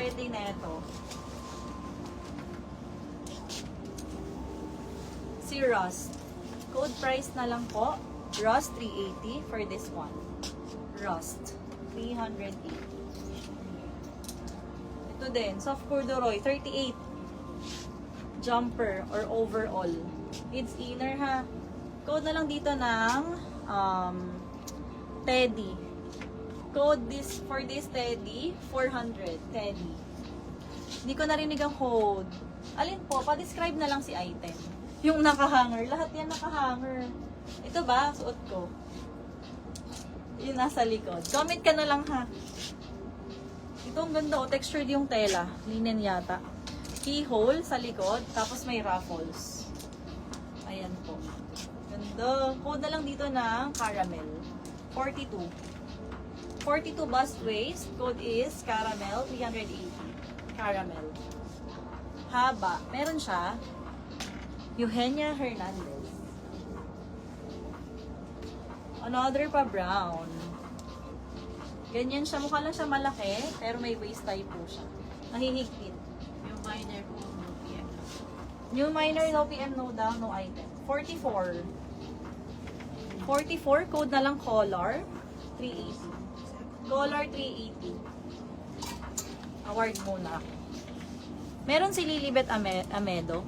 pwede na ito. Si Rust. Code price na lang po. Rust 380 for this one. Rust 380. Ito din, soft corduroy 38. Jumper or overall. It's inner ha. Code na lang dito ng Teddy. Code for this Teddy 400. Teddy. Hindi ko narinig ang code. Alin po? Pa-describe na lang si item. Yung nakahanger. Lahat yan nakahanger. Ito ba? Suot ko. Yung nasa likod. Comment ka na lang ha. Ito ang ganda o. Textured yung tela. Linen yata. Keyhole sa likod. Tapos may ruffles. Ayan po. Ganda. Code na lang dito ng caramel. 42. 42 bust waist. Code is caramel 380. Caramel. Haba. Meron siya. Eugenia Hernandez. Another pa brown. Ganyan siya. Mukha lang siya malaki. Pero may waist tie po siya. Nahihigpit. Yung minor ko, no PM. New minor, no PM, no down, no item. 44. 44. Code na lang color. 380. Color 380. Award muna ako. Meron si Lilibet Amedo.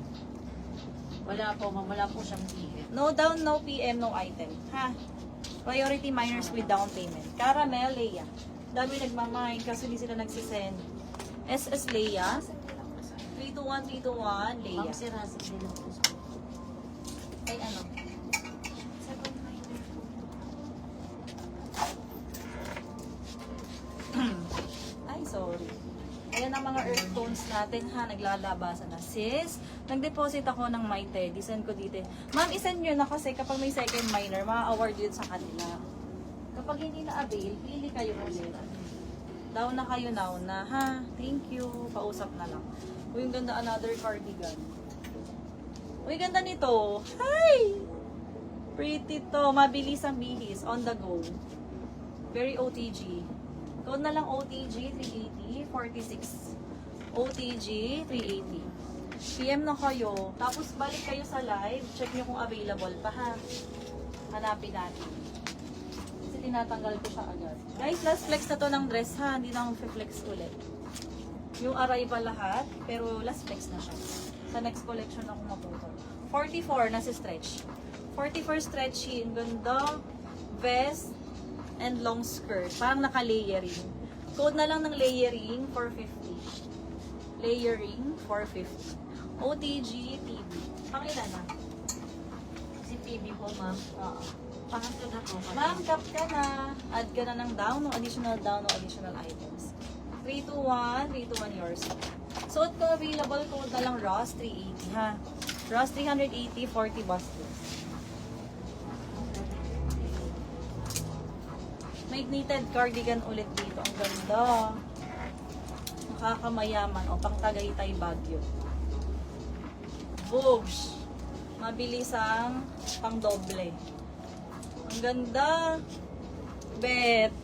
Wala po, ma'am. Wala po siyang PM. No down, no PM, no item. Ha? Priority minors with down payment. Caramel, Leia. Dami nagmamine kasi hindi sila nagsisend. SS Leia. 321, 321, Leia. Ma'am, si Rasik din ang po. Ay ano? Ay, sorry. Ayan ang mga earth tones natin ha, naglalabasan na. Sis, nag-deposit ako ng my Teddy. Send ko dito. Ma'am, isend nyo na kasi kapag may second minor, ma-award yun sa kanila. Kapag hindi na-avail, pili kayo ulit. Down na kayo now na ha. Thank you. Pausap na lang. Uy, yung ganda, another cardigan. Uy, ganda nito. Hi! Pretty to. Mabilis ang bihis. On the go. Very OTG. Code na lang OTG 380, 46. OTG 380. PM na kayo. Tapos balik kayo sa live. Check nyo kung available pa ha. Hanapin natin. Kasi tinatanggal ko siya agad. Guys, last flex na to ng dress ha. Hindi na akong flex ulit. Yung arrival lahat. Pero last flex na siya. Sa next collection ako maputol. 44 na si stretch. 44 stretchy. Ang ganda. Vest and long skirt. Parang naka-layering. Code na lang ng layering, 450. Layering, 450. OTG, PB. Pangilan na? Si PB po, ma'am. Oo. Pangatlo na po. Ma'am, cap ka na. Add ka na ng down, no additional items. 321, 321 yours. Suot ko available, code na lang Ross, 380 ha. Ross, 380, 40 bustless. May knitted cardigan ulit dito. Ang ganda. Makakamayaman. O, pang Tagaytay Baguio. Boobs. Mabilis ang pang doble. Ang ganda. Bet.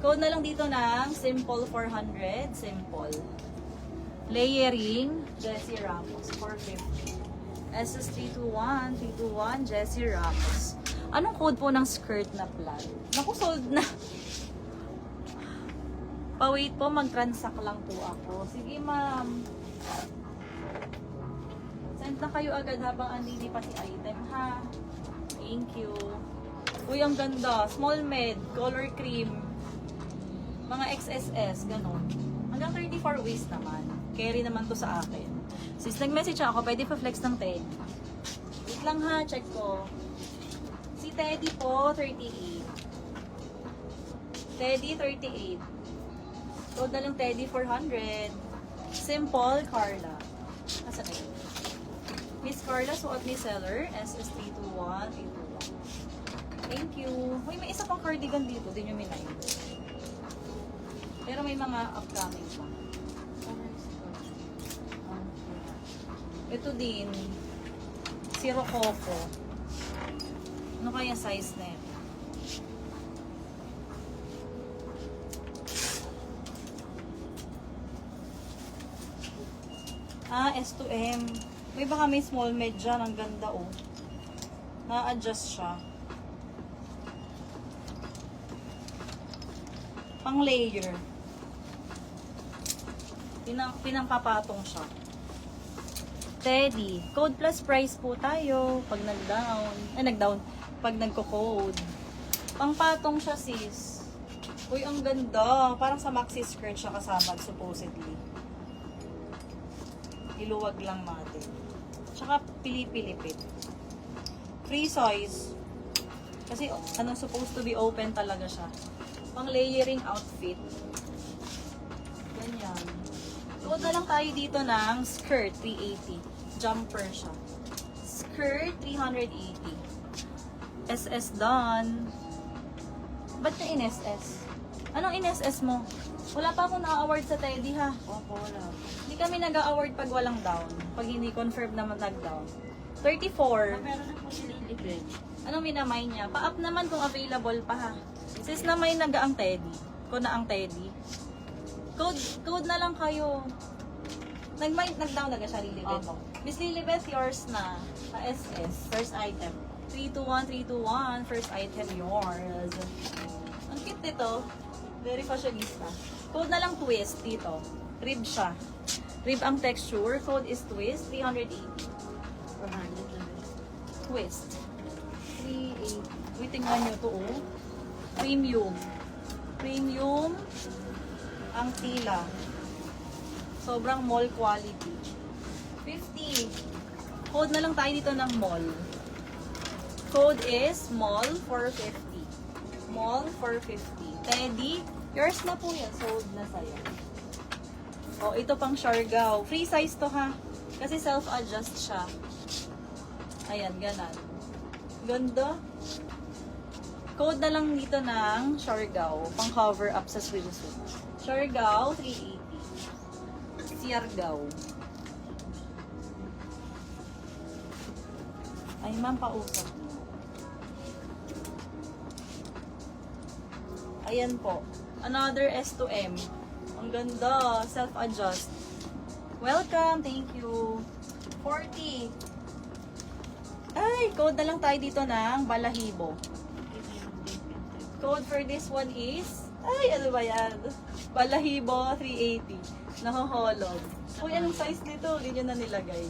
Code na lang dito ng Simple 400. Simple. Layering. Jessie Ramos. 450. SS321. 321. Jessie Ramos. Anong code po ng skirt na plaid? Naku, sold na. Pa-wait po, mag-transact lang po ako. Sige, ma'am. Send na kayo agad habang andini pa si item, ha? Thank you. Uy, ang ganda. Small med, color cream. Mga XSS, ganun. Hanggang 34 waist naman. Carry naman to sa akin. Sis, nag-message ako, pwede pa flex ng Teddy. Wait lang ha, check ko. Si Teddy po, 38. Teddy, 38. Code na lang Teddy, 400. Simple, Carla. Asa kayo? Miss Carla, suot ni seller, SS321, 321. Thank you. Uy, may isa pang cardigan dito, din yung minay. Pero may mga upcoming pa. Ito din, si Rococo. Ano kaya size na yun? Ah, S to M. Uy, baka may small med dyan. Ang ganda, oh. Na-adjust siya. Pang layer. Pinangpapatong siya. Teddy. Code plus price po tayo. Pag nag-down. Nag-down. Pag nagko-code. Pangpatong siya, sis. Uy, ang ganda. Parang sa maxi skirt siya kasama, supposedly. Iluwag lang natin. Tsaka pili-pilipit. Free size. Kasi supposed to be open talaga siya. Pang layering outfit. Ganyan. Suot na lang tayo dito ng skirt, 380. Jumper siya. Skirt, 380. SS done. Ba't na in-SS? Anong in-SS mo? Wala pa akong na-award sa Teddy, ha? Opo, wala. Hindi kami nag-award pag walang down. Pag hindi confirm naman nag-down. 34. Meron na po sila yung libre. Anong minamay niya? Pa-up naman kung available pa, ha? Sis na may ang Teddy. Ko na ang Teddy. Code na lang kayo. Nag-down na siya, Lilibet. Opo. Miss Lilibet, yours na. Pa-SS. First item. 321, 321. First item, yours. Ang cute nito. Very fashionista. Code na lang twist dito. Rib siya. Rib ang texture. Code is twist. 380. 400 lang. Twist. 380. Wait, tingnan nyo to, oh. Premium. Premium ang tila. Sobrang mall quality. 50. Code na lang tayo dito ng mall. Code is mall 450. Mall 450. Teddy, yours na po yan. Sold na sa'yo. Oh, ito pang Siargao. Free size to, ha? Kasi self-adjust siya. Ayan, ganan. Ganda. Code na lang dito ng Siargao. Pang cover up sa swimsuit. Siargao, 380. Siargao. Ay, ma'am, pausap. Ayan po. Another S to M. Ang ganda. Self-adjust. Welcome. Thank you. 40. Ay, code na lang tayo dito ng balahibo. Code for this one is... Ay, ano ba yan? Balahibo 380. Nahoholog. Uy, anong size nito? Hindi nyo na nilagay.